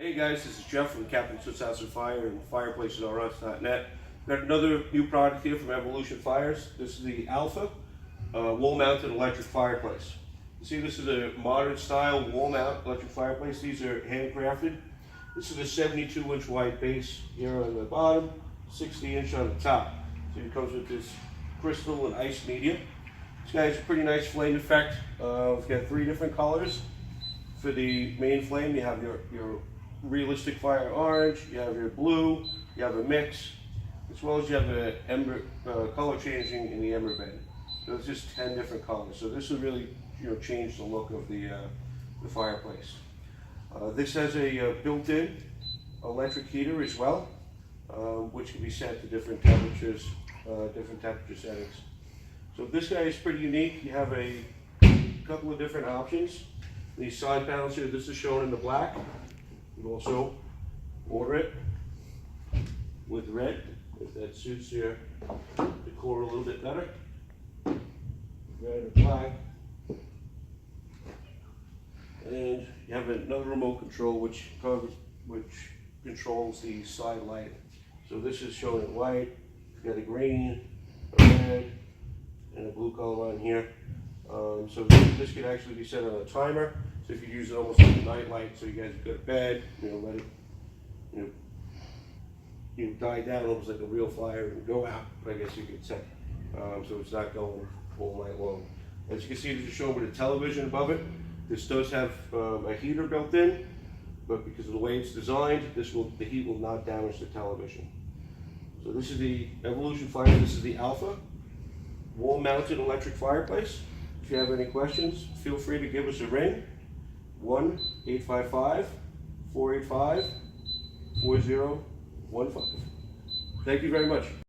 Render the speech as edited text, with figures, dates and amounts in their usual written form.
Hey guys, this is Jeff from Captain Swift's House of Fire and Fireplace.net. Got another new product here from Evolution Fires. This is the Alpha wall-mounted electric fireplace. You see, this is a modern style wall-mount electric fireplace. These are handcrafted. This is a 72-inch wide base here on the bottom, 60-inch on the top. So it comes with this crystal and ice medium. This guy has a pretty nice flame effect. We've got 3 different colors. For the main flame, you have your realistic fire orange, you have your blue, you have a mix, as well as you have the ember color changing in the ember bed. So it's just 10 different colors. So this will really change the look of the fireplace. This has a built-in electric heater as well, which can be set to different temperatures, different temperature settings. So this guy is pretty unique. You have a couple of different options. These side panels here, this is shown in the black. You can also order it with red, if that suits your decor a little bit better. Red or black. And you have another remote control which controls the side light. So this is shown in white. You've got a green, a red, and a blue color on here. So this could actually be set on a timer. So if you use it almost like a night light, so you guys go to bed, let it, die down almost like a real fire and go out. I guess you could say, so it's not going all night long. As you can see, this is shown with a television above it. This does have a heater built in, but because of the way it's designed, the heat will not damage the television. So this is the Evolution Fire. This is the Alpha wall-mounted electric fireplace. If you have any questions, feel free to give us a ring. 1-855-485-4015. Thank you very much.